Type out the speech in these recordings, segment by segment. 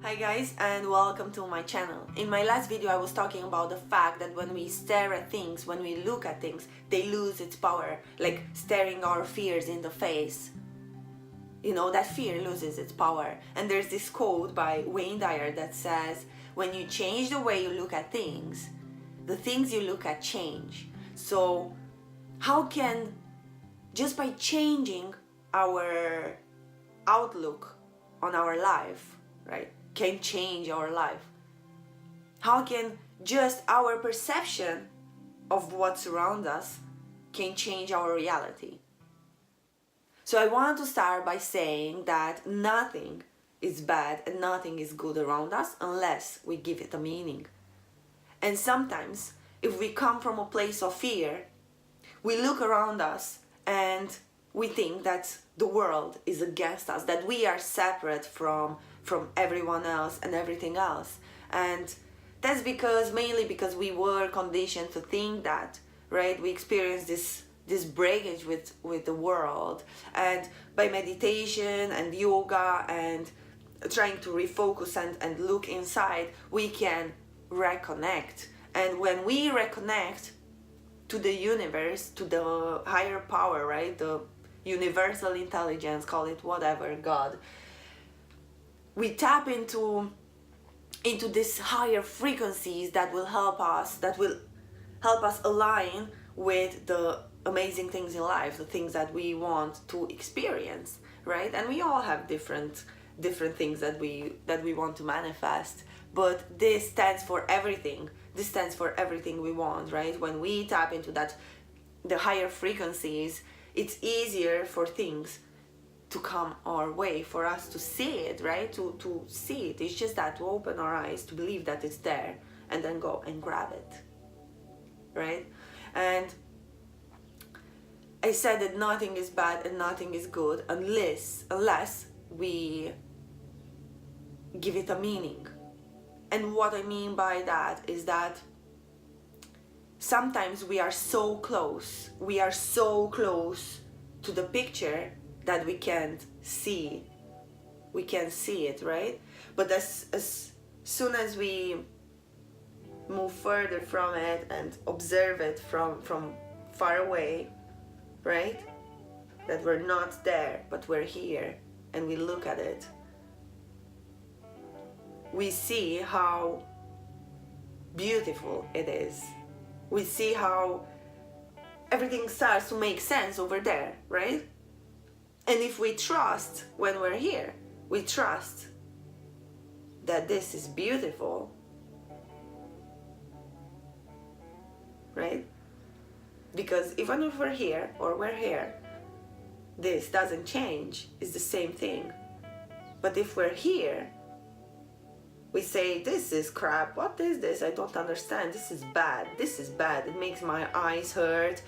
Hi guys, and welcome to my channel. In my last video I was talking about the fact that when we stare at things, when we look at things, they lose its power, like staring our fears in the face. You know, that fear loses its power. And there's this quote by Dyer that says, when you change the way you look at things, the things you look at change. So how can, just by changing our outlook on our life, right, can change our life? How can just our perception of what's around us can change our reality? So I want to start by saying that nothing is bad and nothing is good around us unless we give it a meaning. And sometimes if we come from a place of fear, we look around us and we think that the world is against us, that we are separate from everyone else and everything else. And that's mainly because we were conditioned to think that, right? We experience this breakage with the world, and by meditation and yoga and trying to refocus and look inside, we can reconnect. And when we reconnect to the universe, to the higher power, right, the universal intelligence, call it whatever, God, we tap into this higher frequencies that will help us align with the amazing things in life, the things that we want to experience, right? And we all have different things that we want to manifest, but this stands for everything. This stands for everything we want, right? When we tap into the higher frequencies, it's easier for things to come our way, for us to see it, right? To see it. It's just that, to open our eyes, to believe that it's there, and then go and grab it, right? And I said that nothing is bad and nothing is good unless we give it a meaning. And what I mean by that is that sometimes we are so close to the picture that we can't see it, right? But as soon as we move further from it and observe it from far away, right, that we're not there but we're here, and we look at it, we see how beautiful it is. We see how everything starts to make sense over there, right? And if we trust, when we're here, we trust that this is beautiful, right? Because even if we're here or we're here, this doesn't change. It's the same thing. But if we're here, we say, this is crap. What is this? I don't understand. This is bad. This is bad. It makes my eyes hurt.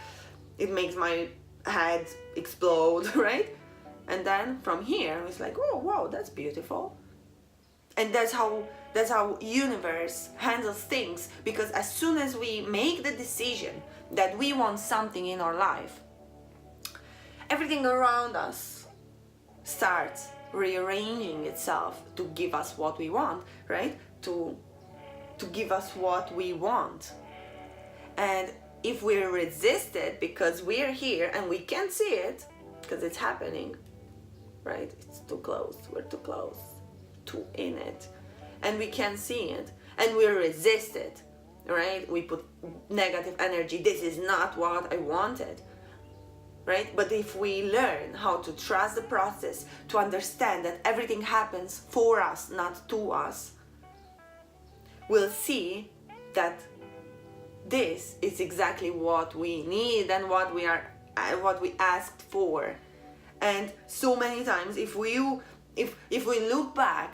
It makes my head explode, right? And then from here, it's like, oh, wow, that's beautiful. And that's how universe handles things. Because as soon as we make the decision that we want something in our life, everything around us starts rearranging itself to give us what we want, right? To give us what we want. And if we resist it because we're here and we can't see it because it's happening, right? It's too close. We're too close, too in it, and we can't see it, and we resist it, right? We put negative energy. This is not what I wanted, right? But if we learn how to trust the process, to understand that everything happens for us, not to us, we'll see that this is exactly what we need and what we asked for. And so many times, if we look back,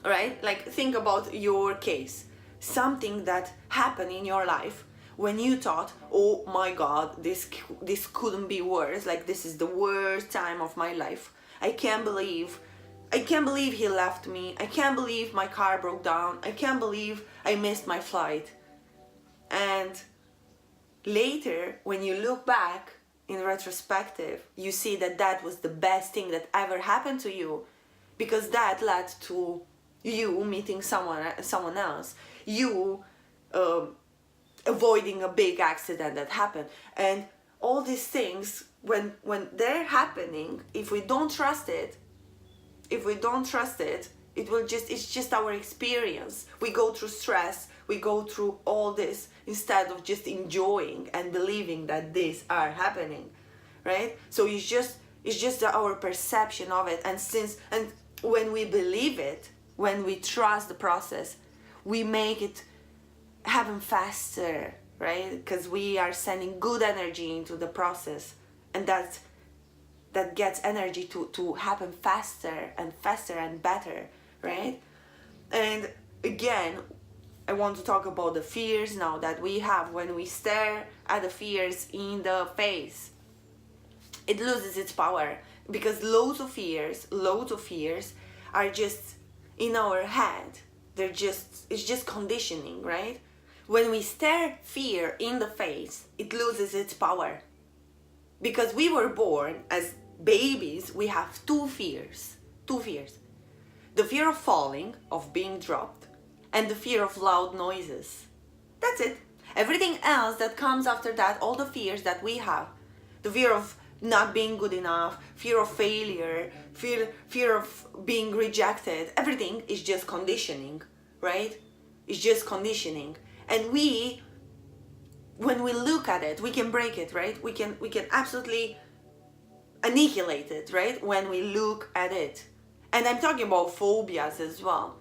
right, like think about your case, something that happened in your life when you thought, oh my God, this couldn't be worse, like this is the worst time of my life. I can't believe he left me. I can't believe my car broke down. I can't believe I missed my flight. And later, when you look back in retrospective, you see that that was the best thing that ever happened to you, because that led to you meeting someone else, you avoiding a big accident that happened, and all these things, when they're happening, if we don't trust it, it's just our experience. We go through stress, we go through all this instead of just enjoying and believing that these are happening, right? So it's just our perception of it. And when we believe it, when we trust the process, we make it happen faster, right? Because we are sending good energy into the process, and that gets energy to happen faster and better, right? And again, I want to talk about the fears now that we have. When we stare at the fears in the face, it loses its power, because loads of fears are just in our head. It's just conditioning, right? When we stare fear in the face, it loses its power. Because we were born as babies, we have two fears. The fear of falling, of being dropped, and the fear of loud noises. That's it. Everything else that comes after that, all the fears that we have, the fear of not being good enough, fear of failure, fear of being rejected, everything is just conditioning, right? It's just conditioning. And when we look at it, we can break it, right? We can absolutely annihilate it, right? When we look at it. And I'm talking about phobias as well,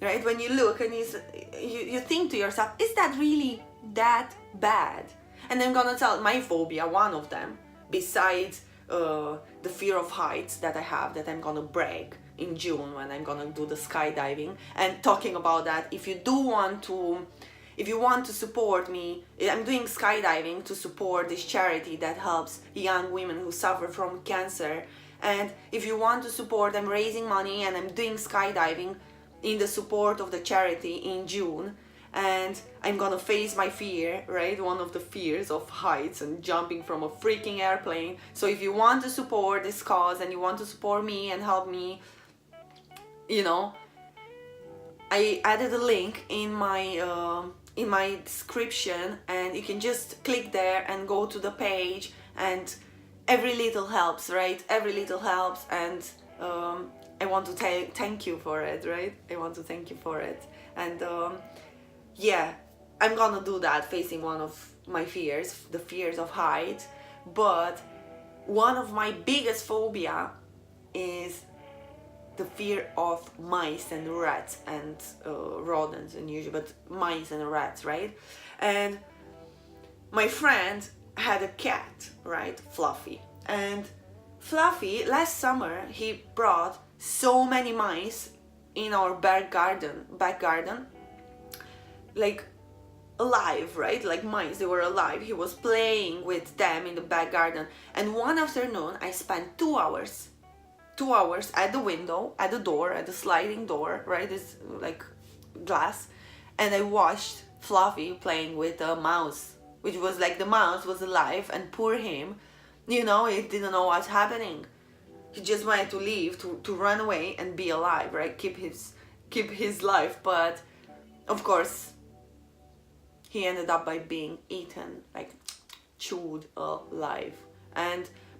right? When you look and you think to yourself, is that really that bad? And I'm gonna tell my phobia, one of them, besides the fear of heights that I have, that I'm gonna break in June when I'm gonna do the skydiving. And talking about that, if you want to support me, I'm doing skydiving to support this charity that helps young women who suffer from cancer. And if you want to support, I'm raising money and I'm doing skydiving in the support of the charity in June. And I'm gonna face my fear, right? One of the fears of heights and jumping from a freaking airplane. So if you want to support this cause and you want to support me and help me, I added a link in my description, and you can just click there and go to the page, and every little helps, right? Every little helps, and I want to thank you for it, right? I want to thank you for it. And yeah, I'm gonna do that, facing one of my fears, the fears of height. But one of my biggest phobia is the fear of mice and rats and rodents, and usually, but mice and rats, right? And my friend had a cat, right, Fluffy. And Fluffy, last summer, he brought so many mice in our back garden, like alive, right? Like mice, they were alive. He was playing with them in the back garden. And one afternoon, I spent 2 hours at the window, at the door, at the sliding door, right? It's like glass. And I watched Fluffy playing with a mouse, which was like the mouse was alive, and poor him, he didn't know what's happening. He just wanted to leave, to run away and be alive, right? Keep his life. But of course, he ended up by being eaten, like chewed alive.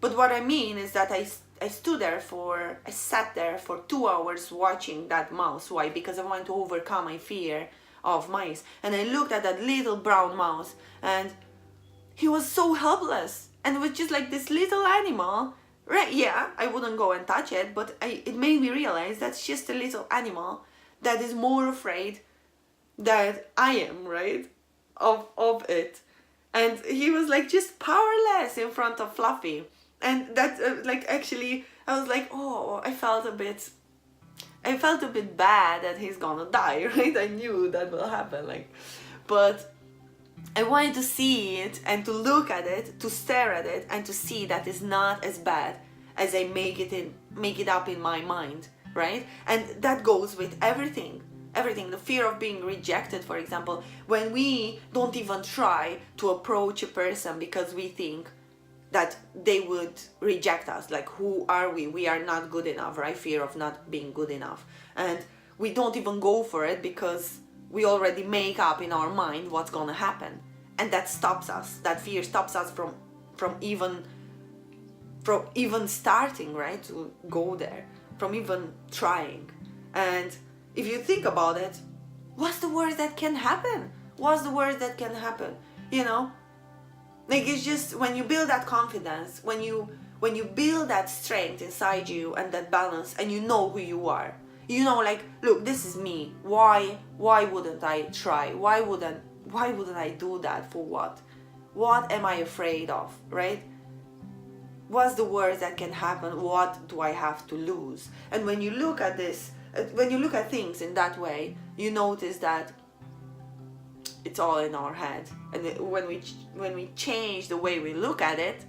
But what I mean is that I sat there for 2 hours watching that mouse. Why? Because I wanted to overcome my fear of mice. And I looked at that little brown mouse, and he was so helpless. And it was just like this little animal, right? Yeah, I wouldn't go and touch it, but it made me realize that's just a little animal that is more afraid than I am, right? Of it. And he was like just powerless in front of Fluffy. And that actually, I was like, oh, I felt a bit bad that he's gonna die, right? I knew that will happen, but I wanted to see it and to look at it, to stare at it, and to see that it's not as bad as I make it up in my mind, right? And that goes with everything. The fear of being rejected, for example, when we don't even try to approach a person because we think that they would reject us. Like, who are we? We are not good enough, right? Fear of not being good enough. And we don't even go for it because we already make up in our mind what's gonna happen. And that stops us. That fear stops us from even starting, right? To go there, from even trying. And if you think about it, what's the worst that can happen? What's the worst that can happen? You know? Like, it's just when you build that confidence, when you build that strength inside you and that balance, and you know who you are. You know, like, look, this is me. Why wouldn't I try? Why wouldn't I do that? For what? What am I afraid of, right? What's the worst that can happen? What do I have to lose? And when you look at this, when you look at things in that way, you notice that it's all in our head. And when we change the way we look at it,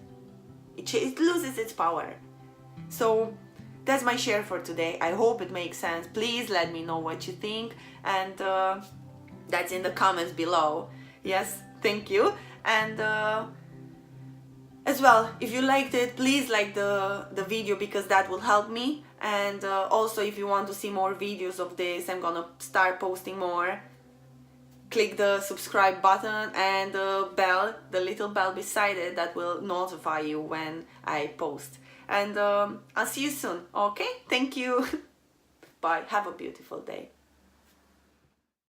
it loses its power. So that's my share for today. I hope it makes sense. Please let me know what you think, and that's in the comments below. Yes, thank you. And as well, if you liked it, please like the video, because that will help me. And also, if you want to see more videos of this, I'm gonna start posting more. Click the subscribe button and the bell, the little bell beside it, that will notify you when I post. And I'll see you soon, okay? Thank you. Bye. Have a beautiful day.